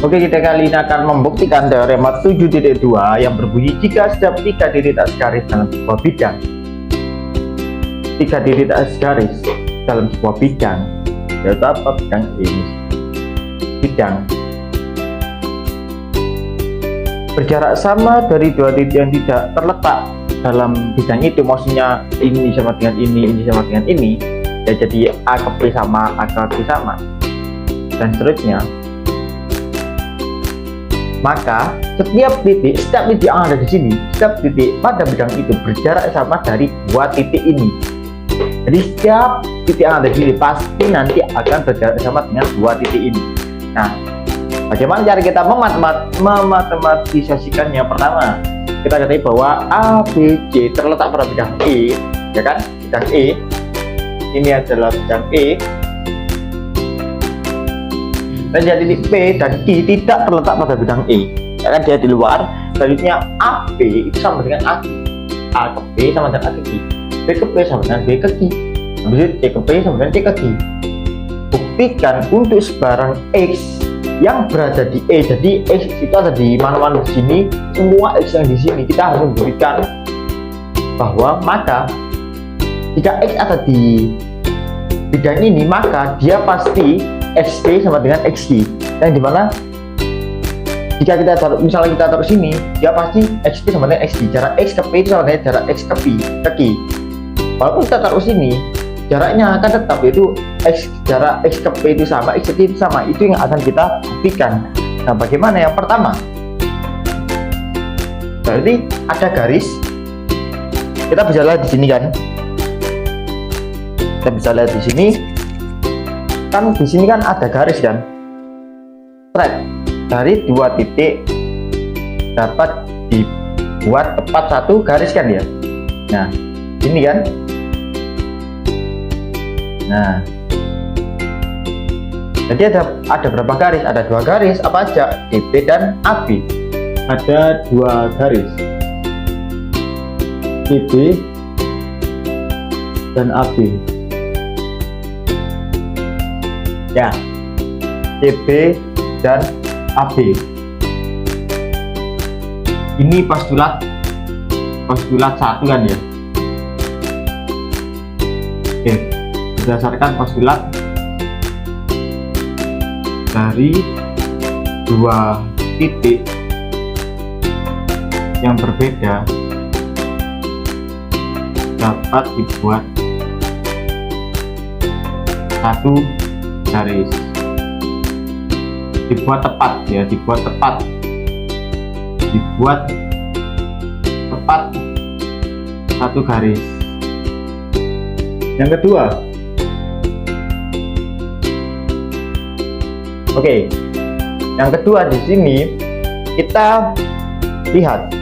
Oke, kita kali ini akan membuktikan teorema 7.2 yang berbunyi jika setiap 3 titik atas garis dalam sebuah bidang 3 titik atas garis dalam sebuah bidang, yaitu apa? Bidang ini bidang berjarak sama dari dua titik yang tidak terletak dalam bidang itu, maksudnya ini sama dengan ini sama dengan ini, ya jadi A ke B sama A ke B sama dan seterusnya. Maka setiap titik yang ada di sini, setiap titik pada bidang itu berjarak sama dari dua titik ini. Jadi setiap titik yang ada di sini pasti nanti akan berjarak sama dengan dua titik ini. Nah, bagaimana cara kita mematematisasikannya? Pertama, kita ketahui bahwa A, B, C terletak pada bidang E, ya kan? Bidang E. Ini adalah bidang E. Dan jadi titik P dan Q tidak terletak pada bidang E, karena dia di luar. Selanjutnya AB itu sama dengan A ke B sama dengan A ke Q, B ke P sama dengan B ke Q, habis C ke P sama dengan C ke Q. Buktikan untuk sebarang X yang berada di E. Jadi X itu ada di mana-mana di sini, semua X yang di sini kita harus memberikan bahwa maka jika X ada di bidang ini maka dia pasti XP sama dengan XQ, yang dimana jika kita taruh, misalnya kita taruh sini, dia pasti XP sama dengan XQ. Jarak X ke P itu sama dengan jarak X ke P ke Q. Walaupun kita taruh sini, jaraknya akan tetap, yaitu jarak X ke P itu sama, X ke Q itu sama. Itu yang akan kita buktikan. Nah, bagaimana? Yang pertama, berarti ada garis. Kita bisa lihat di sini kan? Kita bisa lihat di sini. Kan di sini kan ada garis kan, thread dari dua titik dapat dibuat tepat satu garis kan ya. Nah ini kan, nah jadi ada berapa garis? Ada dua garis. Apa aja? DP dan AB. Ada dua garis, DP dan AB. Ya, DB dan AB. Ini postulat satu kan ya. Oke, berdasarkan postulat dari dua titik yang berbeda dapat dibuat satu garis, dibuat tepat ya, dibuat tepat satu garis. Yang kedua, oke, yang kedua di sini kita lihat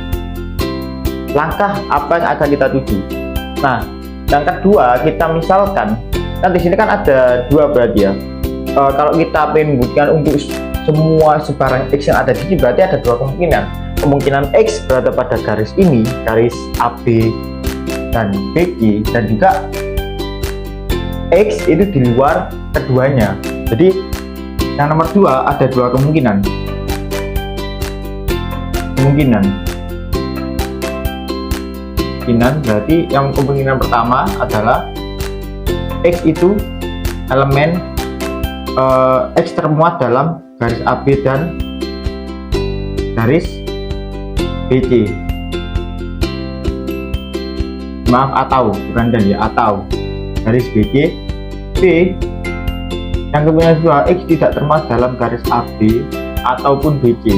langkah apa yang akan kita tuju. Nah, yang kedua kita misalkan kan di sini kan ada dua berarti ya. Kalau kita ingin membuktikan untuk semua sebarang X yang ada di sini, berarti ada dua kemungkinan. Kemungkinan X berada pada garis ini, garis AB dan BQ, dan juga X itu di luar keduanya. Jadi yang nomor dua ada dua kemungkinan. Berarti yang kemungkinan pertama adalah X itu elemen X termuat dalam garis AB dan garis BC. Maaf, atau bukan dan ya, atau garis BC. B, yang kemungkinan kedua, X tidak termuat dalam garis AB ataupun BC.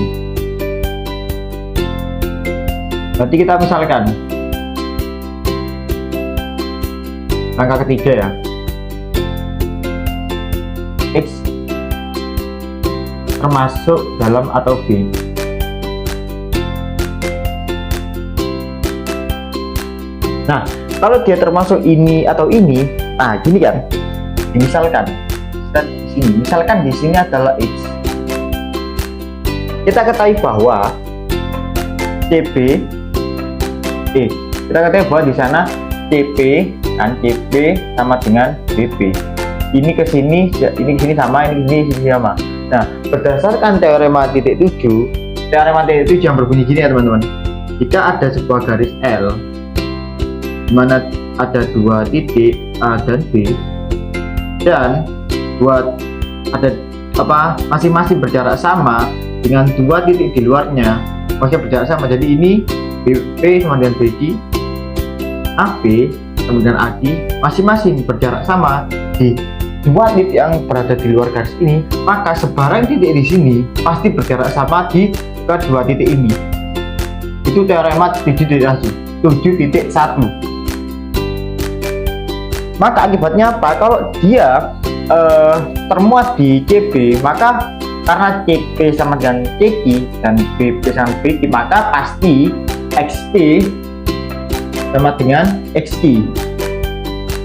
Berarti kita misalkan langkah ketiga ya, X termasuk dalam atau B. Nah, kalau dia termasuk ini atau ini, nah gini kan, misalkan di sini adalah X. Kita ketahui bahwa CP, kita ketahui bahwa di sana CP kan, CP sama dengan BP. Ini ke sini sama, ini ke sini sama. Nah, berdasarkan teorema titik 7, yang berbunyi gini ya teman-teman. Jika ada sebuah garis L di mana ada dua titik A dan B, dan masing-masing berjarak sama dengan dua titik di luarnya, maksudnya berjarak sama. Jadi ini BP sama dengan BD, AB sama dengan AD, masing-masing berjarak sama di dua titik yang berada di luar garis ini, maka sebarang titik di sini pasti berjarak sama di kedua titik ini. Itu teorema 7.1. Maka akibatnya apa? Kalau dia termuat di CB, maka karena CB sama dengan CQ dan BP sama BQ, maka pasti XP sama dengan XQ.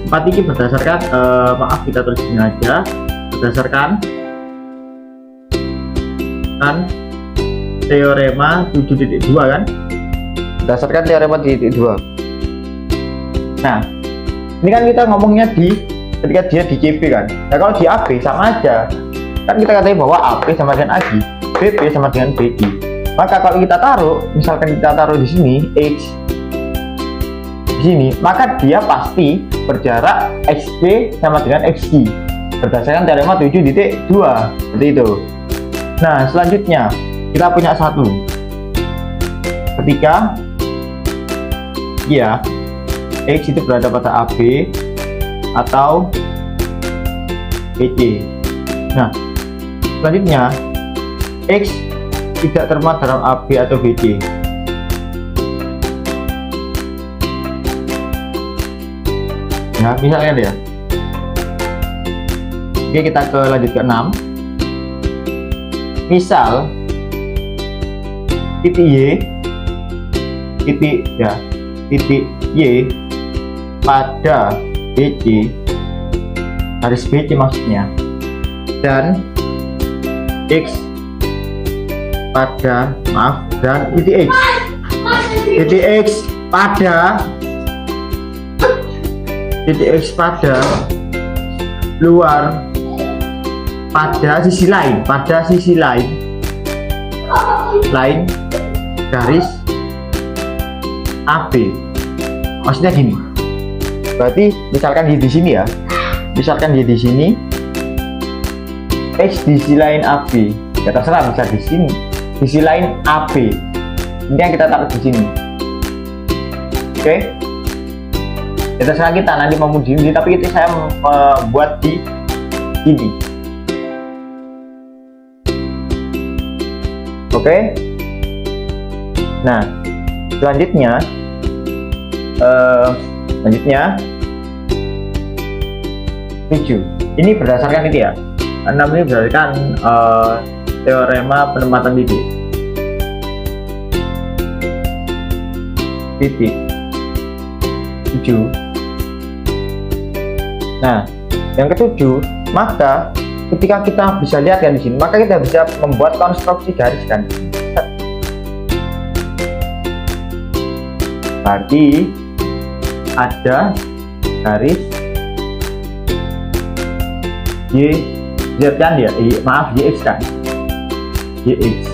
Empat ini berdasarkan maaf, kita tulis ini aja, berdasarkan teorema 7.2 kan, berdasarkan teorema 7.2. Nah, ini kan kita ngomongnya ketika dia di CB kan. Nah, kalau di AB sama aja kan, kita katakan bahwa AB sama dengan AG, BP sama dengan BG. Maka kalau kita taruh, misalkan kita taruh di sini X di sini, maka dia pasti berjarak XB sama dengan XG berdasarkan teorema 7.2 seperti itu. Nah, selanjutnya kita punya satu, ketika ya X itu berada pada AB atau BC. Nah, selanjutnya X tidak termuat dalam AB atau BC. Nah, misalnya ya. Oke, kita lanjut ke 6. Misal titik Y pada BC, garis BC maksudnya, dan X pada dan titik X pada luar, pada sisi lain garis AB. Maksudnya gini, berarti misalkan di sini ya, misalkan di sini X di sisi lain AB, ya terserah, bisa di sini di sisi lain AB, ini yang kita taruh di sini. Oke, ya terserah kita nanti mau di sini, tapi itu saya membuat di sini. Oke. Nah, selanjutnya 7. Ini berdasarkan itu ya. 6 ini berdasarkan teorema penempatan titik. 7. Nah, yang ketujuh, maka ketika kita bisa lihat kan di sini, maka kita bisa membuat konstruksi garis kan. Berarti ada garis YZ kan ya, YX kan, YX.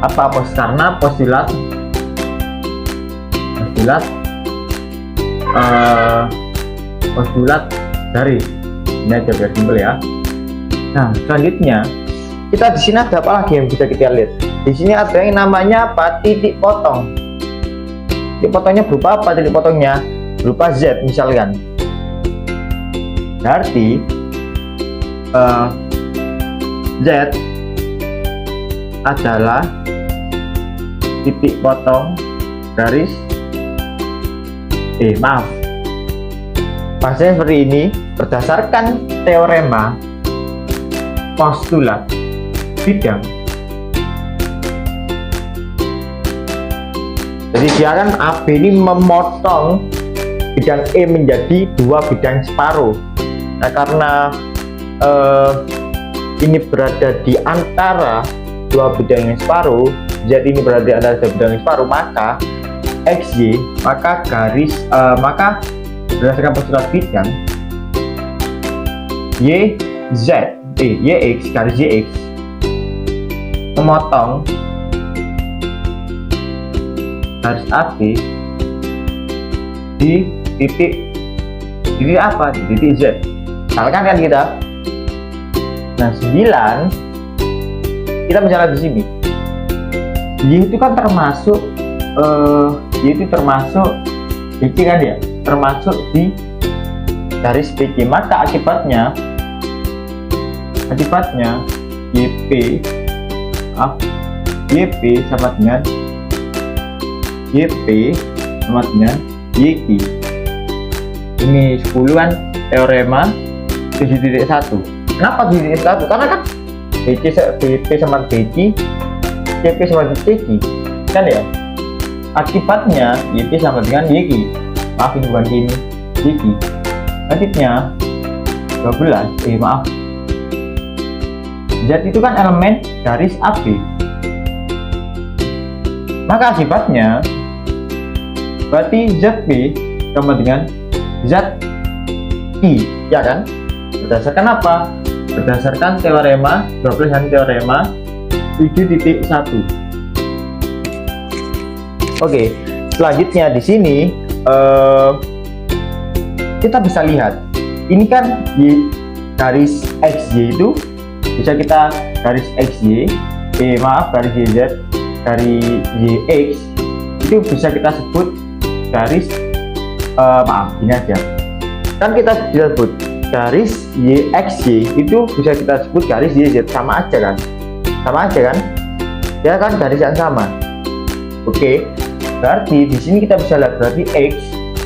Apa karena postulat garis. Ini aja biar simpel ya. Nah, selanjutnya kita di sini ada apa lagi yang bisa kita lihat? Di sini ada yang namanya apa? Titik potong. Titik potongnya berupa apa? Titik potongnya berupa Z misalkan. Berarti Z adalah titik potong garis Bahasanya seperti ini berdasarkan teorema postulat bidang. Jadi dia kan AB ini memotong bidang E menjadi dua bidang separuh. Nah, karena ini berada di antara dua bidang yang separuh, Z ini berada di antara dua bidang yang separuh, maka XY, maka berdasarkan postulat bidang YZ YX garis YX memotong garis AB di titik apa? Di titik Z. Misalkan kan kita. Nah, 9 kita bicara di sini. Y itu kan termasuk Y itu termasuk BC kan ya? Termasuk di garis BC. Maka akibatnya YP sama dengan YP sama dengan YQ. Ini 10 kan teorema 7.1. Kenapa 7.1? Karena kan BP sama BC, CP sama dengan CQ kan ya. Akibatnya YP sama dengan YQ. Maaf ini bukan ini YQ. Selanjutnya 12 maaf, Z itu kan elemen garis AB. Maka akibatnya berarti ZP sama dengan ZI, ya kan? Berdasarkan apa? Berdasarkan teorema 12 dan teorema 7.1. Oke, selanjutnya di sini kita bisa lihat ini kan garis XY itu bisa kita garis XY garis YZ dari YX itu bisa kita sebut garis ini aja kan kita bisa sebut garis YXY itu bisa kita sebut garis YZ, sama aja kan ya kan, garis yang sama. Oke, berarti di sini kita bisa lihat berarti X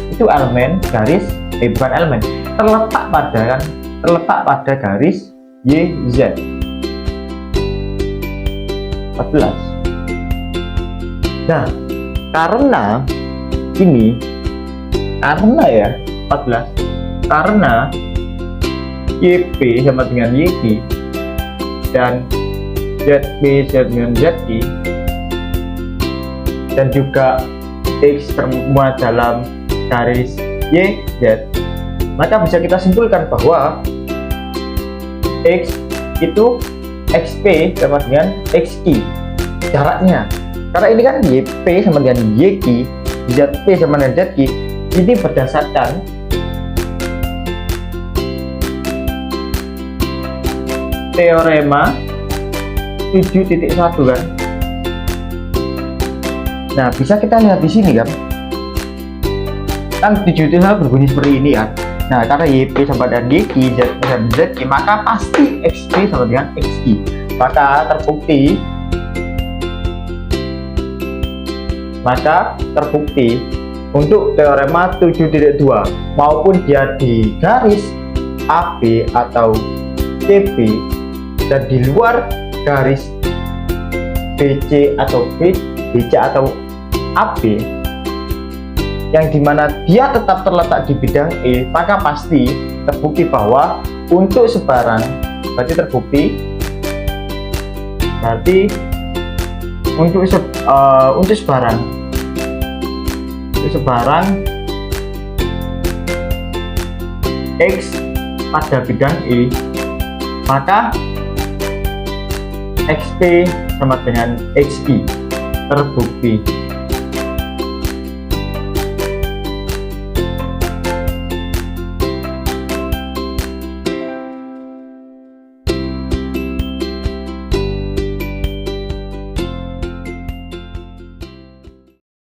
itu elemen garis bukan elemen, terletak pada garis YZ 14. Nah, karena ya 14, karena YP sama dengan YQ dan ZP sama dengan ZI dan juga X termuat dalam garis YZ, maka bisa kita simpulkan bahwa X itu XP sama dengan XQ jaraknya. Karena ini kan YP sama dengan YQ, ZP sama dengan ZQ, ini berdasarkan teorema 7.1 kan. Nah, bisa kita lihat di sini kan 7.1 berbunyi seperti ini ya. Nah, karena YP sama dengan YQ, Z sama ZQ, maka pasti XP sama dengan XQ. Maka terbukti untuk teorema 7.2 maupun dia di garis AB atau CP dan di luar garis BC atau AB yang dimana dia tetap terletak di bidang E, maka pasti terbukti bahwa untuk sebaran untuk sebaran X pada bidang E, maka XP sama dengan XI terbukti.